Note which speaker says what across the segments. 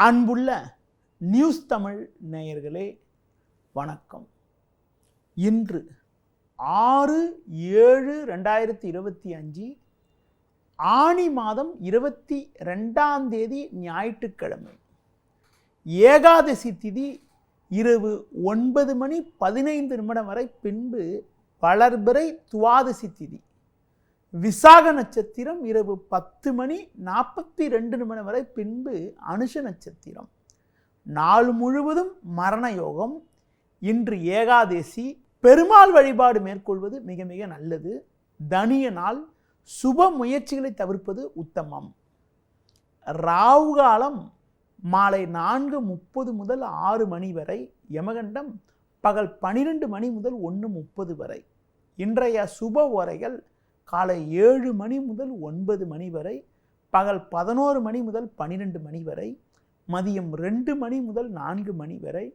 Speaker 1: அன்புள்ள நியூஸ் தமிழ் நேயர்களே வணக்கம். இன்று 6/7/2025 ஆனி மாதம் 22ஆம் தேதி ஞாயிற்றுக்கிழமை. ஏகாதசி திதி இரவு 9:15 வரை, பின்பு வளர்பிறை துவாதசி திதி. விசாக நட்சத்திரம் இரவு 10:42 வரை, பின்பு அனுஷ நட்சத்திரம். நாள் முழுவதும் மரண யோகம். இன்று ஏகாதசி. பெருமாள் வழிபாடு மேற்கொள்வது மிக மிக நல்லது. தனிய நாள். சுப முயற்சிகளை தவிர்ப்பது உத்தமம். ராகு காலம் மாலை 4:30 முதல் 6 மணி வரை. யமகண்டம் பகல் 12 மணி முதல் 1:30 வரை. இன்றைய சுப ஓரைகள் காலை 7 மணி முதல் 9 மணி வரை, பகல் 11 மணி முதல் 12 மணி வரை, மதியம் 2 மணி முதல் 4 மணி வரை,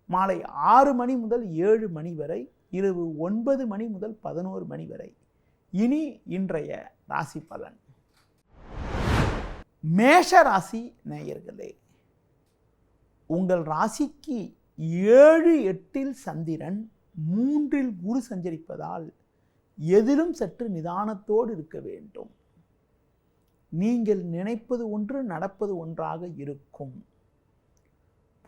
Speaker 1: மாலை 6 மணி முதல் 7 மணி வரை, இரவு 9 மணி முதல் 11 மணி வரை. இனி இன்றைய ராசி பலன். மேஷ ராசி நேயர்களே, உங்கள் ராசிக்கு 7-8 சந்திரன், 3 குரு சஞ்சரிப்பதால் எதிலும் சற்று நிதானத்தோடு இருக்க வேண்டும். நீங்கள் நினைப்பது ஒன்று, நடப்பது ஒன்றாக இருக்கும்.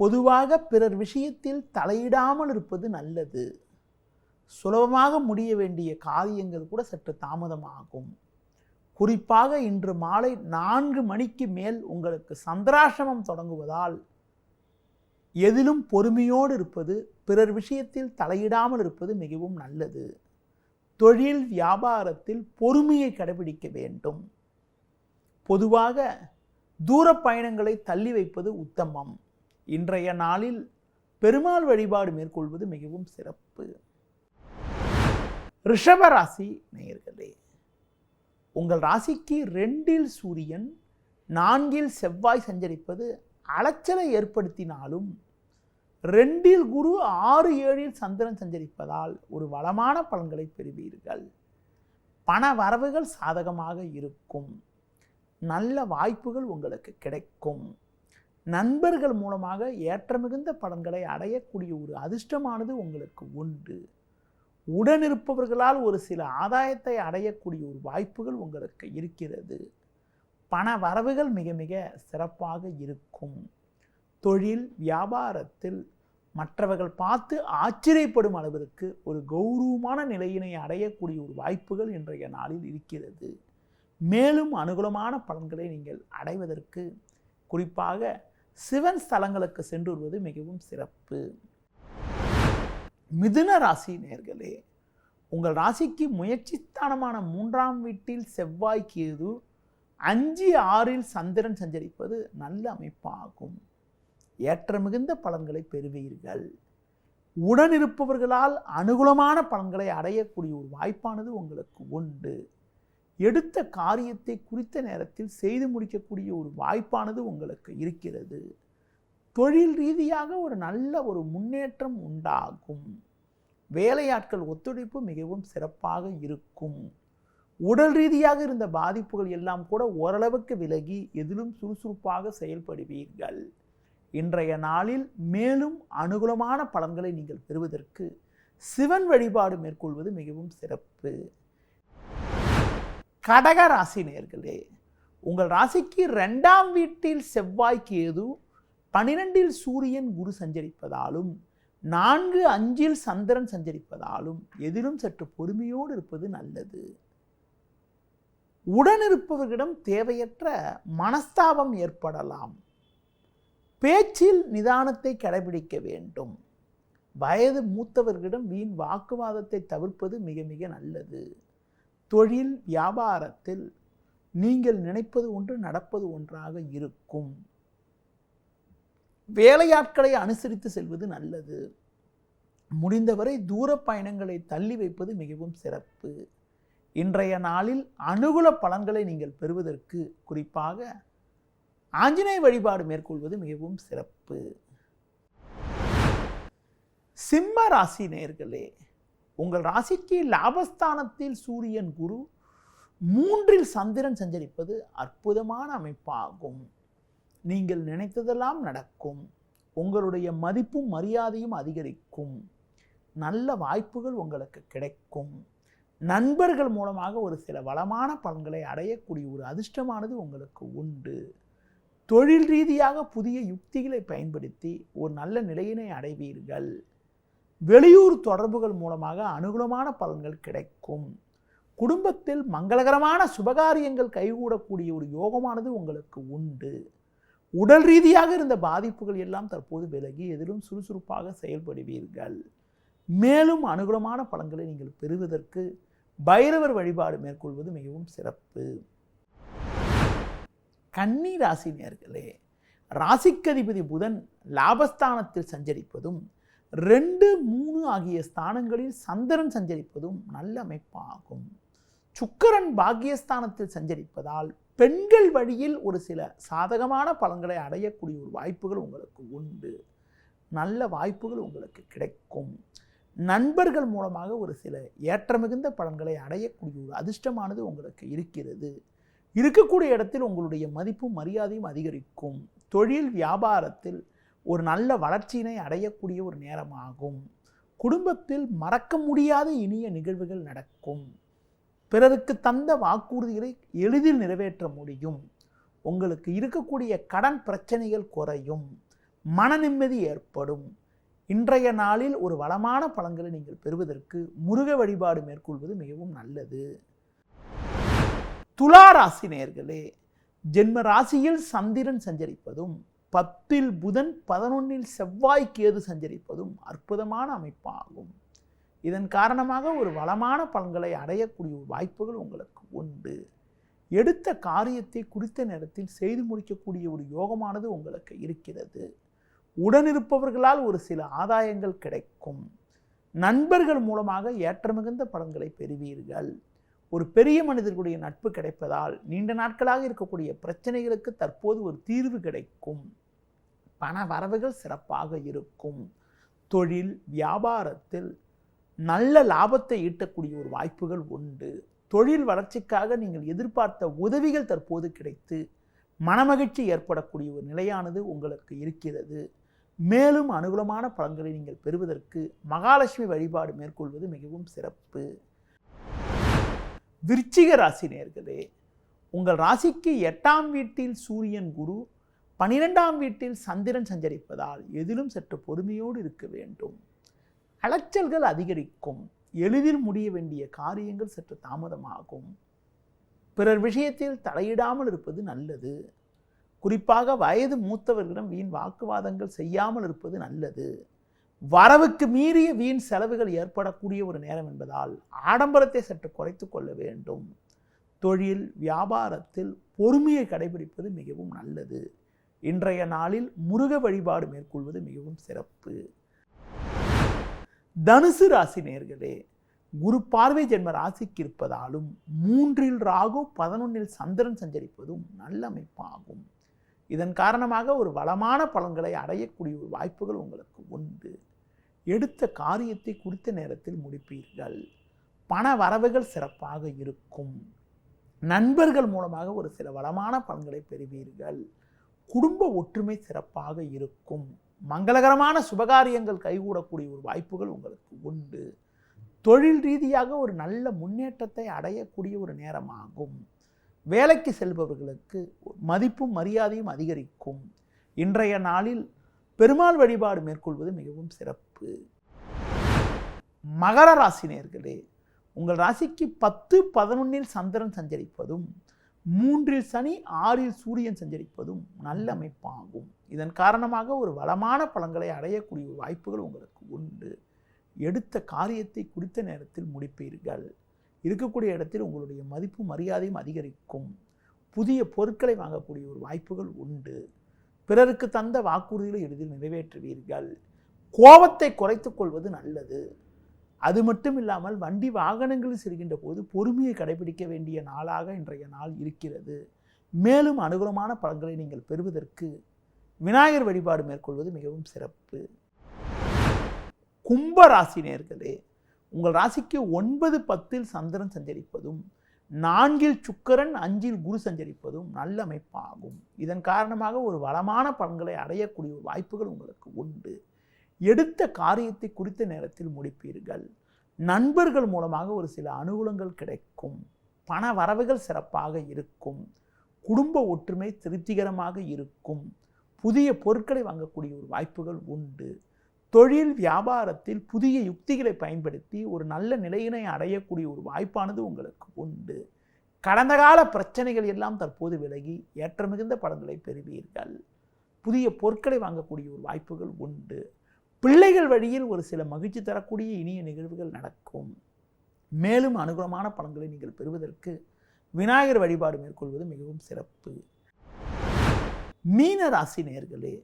Speaker 1: பொதுவாக பிறர் விஷயத்தில் தலையிடாமல் இருப்பது நல்லது. சுலபமாக முடிய வேண்டிய காரியங்கள் கூட சற்று தாமதமாகும். குறிப்பாக இன்று மாலை 4 மணிக்கு மேல் உங்களுக்கு சந்திராசிரமம் தொடங்குவதால் எதிலும் பொறுமையோடு இருப்பது, பிறர் விஷயத்தில் தலையிடாமல் இருப்பது மிகவும் நல்லது. தொழில் வியாபாரத்தில் பொறுமையை கடைபிடிக்க வேண்டும். பொதுவாக தூர பயணங்களை தள்ளி வைப்பது உத்தமம். இன்றைய நாளில் பெருமாள் வழிபாடு மேற்கொள்வது மிகவும் சிறப்பு. ரிஷப ராசி நேயர்களே, உங்கள் ராசிக்கு 2 சூரியன், 4 செவ்வாய் சஞ்சரிப்பது அலைச்சலை ஏற்படுத்தினாலும் 2 குரு, 6-7 சந்திரன் சஞ்சரிப்பதால் ஒரு வளமான பலன்களை பெறுவீர்கள். பண வரவுகள் சாதகமாக இருக்கும். நல்ல வாய்ப்புகள் உங்களுக்கு கிடைக்கும். நண்பர்கள் மூலமாக ஏற்றமிகுந்த பலன்களை அடையக்கூடிய ஒரு அதிர்ஷ்டமானது உங்களுக்கு உண்டு. உடனிருப்பவர்களால் ஒரு சில ஆதாயத்தை அடையக்கூடிய ஒரு வாய்ப்புகள் உங்களுக்கு இருக்கிறது. பண வரவுகள் மிக மிக சிறப்பாக இருக்கும். தொழில் வியாபாரத்தில் மற்றவர்கள் பார்த்து ஆச்சரியப்படும் அளவிற்கு ஒரு கௌரவமான நிலையினை அடையக்கூடிய ஒரு வாய்ப்புகள் இன்றைய நாளில் இருக்கிறது. மேலும் அனுகூலமான பலன்களை நீங்கள் அடைவதற்கு குறிப்பாக சிவன் ஸ்தலங்களுக்கு சென்று வருவது மிகவும் சிறப்பு. மிதுன ராசி நேயர்களே, உங்கள் ராசிக்கு முயற்சி ஸ்தானமான 3ஆம் வீட்டில் செவ்வாய் கேது, 5-6 சந்திரன் சஞ்சரிப்பது நல்ல அமைப்பாகும். ஏற்ற மிகுந்த பலன்களை பெறுவீர்கள். உடனிருப்பவர்களால் அனுகூலமான பலன்களை அடையக்கூடிய ஒரு வாய்ப்பானது உங்களுக்கு உண்டு. எடுத்த காரியத்தை குறித்த நேரத்தில் செய்து முடிக்கக்கூடிய ஒரு வாய்ப்பானது உங்களுக்கு இருக்கிறது. தொழில் ரீதியாக ஒரு நல்ல ஒரு முன்னேற்றம் உண்டாகும். வேலையாட்கள் ஒத்துழைப்பு மிகவும் சிறப்பாக இருக்கும். உடல் ரீதியாக இருந்த பாதிப்புகள் எல்லாம் கூட ஓரளவுக்கு விலகி எதிலும் சுறுசுறுப்பாக செயல்படுவீர்கள். இன்றைய நாளில் மேலும் அனுகூலமான பலன்களை நீங்கள் பெறுவதற்கு சிவன் வழிபாடு மேற்கொள்வது மிகவும் சிறப்பு. கடக ராசி நேயர்களே, உங்கள் ராசிக்கு 2ஆம் வீட்டில் செவ்வாய் கேது, 12 சூரியன் குரு சஞ்சரிப்பதாலும் 4-5 சந்திரன் சஞ்சரிப்பதாலும் எதிலும் சற்று பொறுமையோடு இருப்பது நல்லது. உடனிருப்பவர்களிடம் தேவையற்ற மனஸ்தாபம் ஏற்படலாம். பேச்சில் நிதானத்தை கடைபிடிக்க வேண்டும். வயது மூத்தவர்களிடம் வீண் வாக்குவாதத்தை தவிர்ப்பது மிக மிக நல்லது. தொழில் வியாபாரத்தில் நீங்கள் நினைப்பது ஒன்று, நடப்பது ஒன்றாக இருக்கும். வேலையாட்களை அனுசரித்து செல்வது நல்லது. முடிந்தவரை தூர பயணங்களை தள்ளி வைப்பது மிகவும் சிறப்பு. இன்றைய நாளில் அனுகூல பலன்களை நீங்கள் பெறுவதற்கு குறிப்பாக ஆஞ்சநேய வழிபாடு மேற்கொள்வது மிகவும் சிறப்பு. சிம்ம ராசி நேயர்களே, உங்கள் ராசிக்கு லாபஸ்தானத்தில் சூரியன் குரு, 3 சந்திரன் சஞ்சரிப்பது அற்புதமான அமைப்பாகும். நீங்கள் நினைத்ததெல்லாம் நடக்கும். உங்களுடைய மதிப்பும் மரியாதையும் அதிகரிக்கும். நல்ல வாய்ப்புகள் உங்களுக்கு கிடைக்கும். நண்பர்கள் மூலமாக ஒரு சில வளமான பலன்களை அடையக்கூடிய ஒரு அதிர்ஷ்டமானது உங்களுக்கு உண்டு. தொழில் ரீதியாக புதிய யுக்திகளை பயன்படுத்தி ஒரு நல்ல நிலையினை அடைவீர்கள். வெளியூர் தொடர்புகள் மூலமாக அனுகூலமான பலன்கள் கிடைக்கும். குடும்பத்தில் மங்களகரமான சுபகாரியங்கள் கைகூடக்கூடிய ஒரு யோகமானது உங்களுக்கு உண்டு. உடல் ரீதியாக இருந்த பாதிப்புகள் எல்லாம் தற்போது விலகி எதிலும் சுறுசுறுப்பாக செயல்படுவீர்கள். மேலும் அனுகூலமான பலன்களை நீங்கள் பெறுவதற்கு பைரவர் வழிபாடு மேற்கொள்வது மிகவும் சிறப்பு. கன்னி ராசி நேயர்களே, ராசிக்கதிபதி புதன் லாபஸ்தானத்தில் சஞ்சரிப்பதும் 2, 3 ஆகிய ஸ்தானங்களில் சந்திரன் சஞ்சரிப்பதும் நல்ல அமைப்பாகும். சுக்கிரன் பாக்கியஸ்தானத்தில் சஞ்சரிப்பதால் பெண்கள் வழியில் ஒரு சில சாதகமான பலன்களை அடையக்கூடிய ஒரு வாய்ப்புகள் உங்களுக்கு உண்டு. நல்ல வாய்ப்புகள் உங்களுக்கு கிடைக்கும். நண்பர்கள் மூலமாக ஒரு சில ஏற்றமிகுந்த பலன்களை அடையக்கூடிய ஒரு அதிர்ஷ்டமானது உங்களுக்கு இருக்கிறது. இருக்கக்கூடிய இடத்தில் உங்களுடைய மதிப்பும் மரியாதையும் அதிகரிக்கும். தொழில் வியாபாரத்தில் ஒரு நல்ல வளர்ச்சியினை அடையக்கூடிய ஒரு நேரமாகும். குடும்பத்தில் மறக்க முடியாத இனிய நிகழ்வுகள் நடக்கும். பிறருக்கு தந்த வாக்குறுதிகளை எளிதில் நிறைவேற்ற முடியும். உங்களுக்கு இருக்கக்கூடிய கடன் பிரச்சனைகள் குறையும். மன நிம்மதி ஏற்படும். இன்றைய நாளில் ஒரு வளமான பலன்களை நீங்கள் பெறுவதற்கு முருக வழிபாடு மேற்கொள்வது மிகவும் நல்லது. துலா ராசி நேயர்களே, ஜென்ம ராசியில் சந்திரன் சஞ்சரிப்பதும் 10ல் புதன் 11ல் செவ்வாய் கேது சஞ்சரிப்பதும் அற்புதமான அமைப்பாகும். இதன் காரணமாக ஒரு வளமான பலன்களை அடையக்கூடிய வாய்ப்புகள் உங்களுக்கு உண்டு. எடுத்த காரியத்தை குறித்த நேரத்தில் செய்து முடிக்கக்கூடிய ஒரு யோகமானது உங்களுக்கு இருக்கிறது. உடனிருப்பவர்களால் ஒரு சில ஆதாயங்கள் கிடைக்கும். நண்பர்கள் மூலமாக ஏற்றமிகுந்த பலன்களை பெறுவீர்கள். ஒரு பெரிய மனிதர்களுடைய நட்பு கிடைப்பதால் நீண்ட நாட்களாக இருக்கக்கூடிய பிரச்சனைகளுக்கு தற்போது ஒரு தீர்வு கிடைக்கும். பண வரவுகள் சிறப்பாக இருக்கும். தொழில் வியாபாரத்தில் நல்ல லாபத்தை ஈட்டக்கூடிய ஒரு வாய்ப்புகள் உண்டு. தொழில் வளர்ச்சிக்காக நீங்கள் எதிர்பார்த்த உதவிகள் தற்போது கிடைத்து மனமகிழ்ச்சி ஏற்படக்கூடிய ஒரு நிலையானது உங்களுக்கு இருக்கிறது. மேலும் அனுகூலமான பலன்களை நீங்கள் பெறுவதற்கு மகாலட்சுமி வழிபாடு மேற்கொள்வது மிகவும் சிறப்பு. விருச்சிக ராசி நேயர்களே, உங்கள் ராசிக்கு 8ஆம் வீட்டில் சூரியன் குரு, 12ஆம் வீட்டில் சந்திரன் சஞ்சரிப்பதால் எதிலும் சற்று பொறுமையோடு இருக்க வேண்டும். அலைச்சல்கள் அதிகரிக்கும். எளிதில் முடிய வேண்டிய காரியங்கள் சற்று தாமதமாகும். பிறர் விஷயத்தில் தலையிடாமல் இருப்பது நல்லது. குறிப்பாக வயது மூத்தவர்களிடம் வீண் வாக்குவாதங்கள் செய்யாமல் இருப்பது நல்லது. வரவுக்கு மீறிய வீண் செலவுகள் ஏற்படக்கூடிய ஒரு நேரம் என்பதால் ஆடம்பரத்தை சற்று குறைத்து கொள்ள வேண்டும். தொழில் வியாபாரத்தில் பொறுமையை கடைபிடிப்பது மிகவும் நல்லது. இன்றைய நாளில் முருக வழிபாடு மேற்கொள்வது மிகவும் சிறப்பு. தனுசு ராசி நேயர்களே, குரு பார்வை ஜென்ம ராசிக்கு இருப்பதாலும் 3ல் ராகு 11ல் சந்திரன் சஞ்சரிப்பதும் நல்ல அமைப்பாகும். இதன் காரணமாக ஒரு வளமான பலன்களை அடையக்கூடிய ஒரு வாய்ப்புகள் உங்களுக்கு உண்டு. எடுத்த காரியத்தை குறித்த நேரத்தில் முடிப்பீர்கள். பண வரவுகள் சிறப்பாக இருக்கும். நண்பர்கள் மூலமாக ஒரு சில வளமான பலன்களை பெறுவீர்கள். குடும்ப ஒற்றுமை சிறப்பாக இருக்கும். மங்களகரமான சுபகாரியங்கள் கைகூடக்கூடிய ஒரு வாய்ப்புகள் உங்களுக்கு உண்டு. தொழில் ரீதியாக ஒரு நல்ல முன்னேற்றத்தை அடையக்கூடிய ஒரு நேரமாகும். வேலைக்கு செல்பவர்களுக்கு மதிப்பும் மரியாதையும் அதிகரிக்கும். இன்றைய நாளில் பெருமாள் வழிபாடு மேற்கொள்வது மிகவும் சிறப்பு. மகர ராசி நேயர்களே, உங்கள் ராசிக்கு 10, 11ல் சந்திரன் சஞ்சரிப்பதும் 3ல் சனி 6ல் சூரியன் சஞ்சரிப்பதும் நல்ல அமைப்பாகும். இதன் காரணமாக ஒரு வளமான பலன்களை அடையக்கூடிய வாய்ப்புகள் உங்களுக்கு உண்டு. எடுத்த காரியத்தை குறித்த நேரத்தில் முடிப்பீர்கள். இருக்கக்கூடிய இடத்தில் உங்களுடைய மதிப்பு மரியாதையும் அதிகரிக்கும். புதிய பொருட்களை வாங்கக்கூடிய ஒரு வாய்ப்புகள் உண்டு. பிறருக்கு தந்த வாக்குறுதிகளை எளிதில் நிறைவேற்றுவீர்கள். கோபத்தை குறைத்துக் கொள்வது நல்லது. அது மட்டும் இல்லாமல் வண்டி வாகனங்களில் செல்கின்ற போது பொறுமையை கடைபிடிக்க வேண்டிய நாளாக இன்றைய நாள் இருக்கிறது. மேலும் அனுகூலமான பலன்களை நீங்கள் பெறுவதற்கு விநாயகர் வழிபாடு மேற்கொள்வது மிகவும் சிறப்பு. கும்ப ராசி நேயர்களே, உங்கள் ராசிக்கு 9, 10ல் சந்திரன் சஞ்சரிப்பதும் 4 சுக்கிரன் 5 குரு சஞ்சரிப்பதும் நல்ல அமைப்பாகும். இதன் காரணமாக ஒரு வளமான பலன்களை அடையக்கூடிய வாய்ப்புகள் உங்களுக்கு உண்டு. எடுத்த காரியத்தை குறித்த நேரத்தில் முடிப்பீர்கள். நண்பர்கள் மூலமாக ஒரு சில அனுகூலங்கள் கிடைக்கும். பண வரவுகள் சிறப்பாக இருக்கும். குடும்ப ஒற்றுமை திருப்திகரமாக இருக்கும். புதிய பொருட்களை வாங்கக்கூடிய ஒரு வாய்ப்புகள் உண்டு. தொழில் வியாபாரத்தில் புதிய யுக்திகளை பயன்படுத்தி ஒரு நல்ல நிலையினை அடையக்கூடிய ஒரு வாய்ப்பானது உங்களுக்கு உண்டு. கடந்த கால பிரச்சனைகள் எல்லாம் தற்போது விலகி ஏற்ற மிகுந்த பலன்களை பெறுவீர்கள். புதிய பொருட்களை வாங்கக்கூடிய ஒரு வாய்ப்புகள் உண்டு. பிள்ளைகள் வழியில் ஒரு சில மகிழ்ச்சி தரக்கூடிய இனிய நிகழ்வுகள் நடக்கும். மேலும் அனுகூலமான பலன்களை நீங்கள் பெறுவதற்கு விநாயகர் வழிபாடு மேற்கொள்வது மிகவும் சிறப்பு. மீன ராசி நேயர்களே,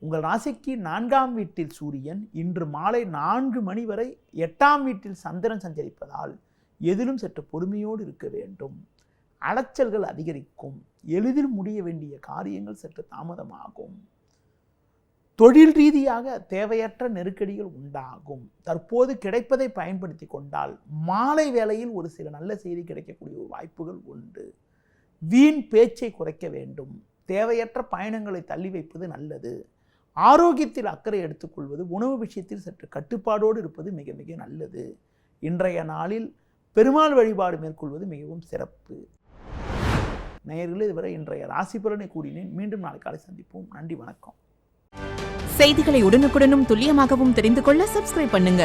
Speaker 1: உங்கள் ராசிக்கு 4ஆம் வீட்டில் சூரியன் இன்று மாலை 4 மணி வரை 8ஆம் வீட்டில் சந்திரன் சஞ்சரிப்பதால் எதிலும் சற்று பொறுமையோடு இருக்க வேண்டும். அலைச்சல்கள் அதிகரிக்கும். எளிதில் முடிய வேண்டிய காரியங்கள் சற்று தாமதமாகும். தொழில் ரீதியாக தேவையற்ற நெருக்கடிகள் உண்டாகும். தற்போது கிடைப்பதை பயன்படுத்தி கொண்டால் மாலை வேளையில் ஒரு சில நல்ல செய்தி கிடைக்கக்கூடிய வாய்ப்புகள் உண்டு. வீண் பேச்சை குறைக்க வேண்டும். தேவையற்ற பயணங்களை தள்ளி வைப்பது நல்லது. ஆரோக்கியத்தில் அக்கறை எடுத்துக்கொள்வது, உணவு விஷயத்தில் சற்று கட்டுப்பாடோடு இருப்பது மிக மிக நல்லது. இன்றைய நாளில் பெருமாள் வழிபாடு மேற்கொள்வது மிகவும் சிறப்பு. நேயர்களே, இதுவரை இன்றைய ராசி பலனை கூறினேன். மீண்டும் நாளை காலை சந்திப்போம். நன்றி, வணக்கம்.
Speaker 2: செய்திகளை உடனுக்குடனும் துல்லியமாகவும் தெரிந்து கொள்ள சப்ஸ்கிரைப் பண்ணுங்க.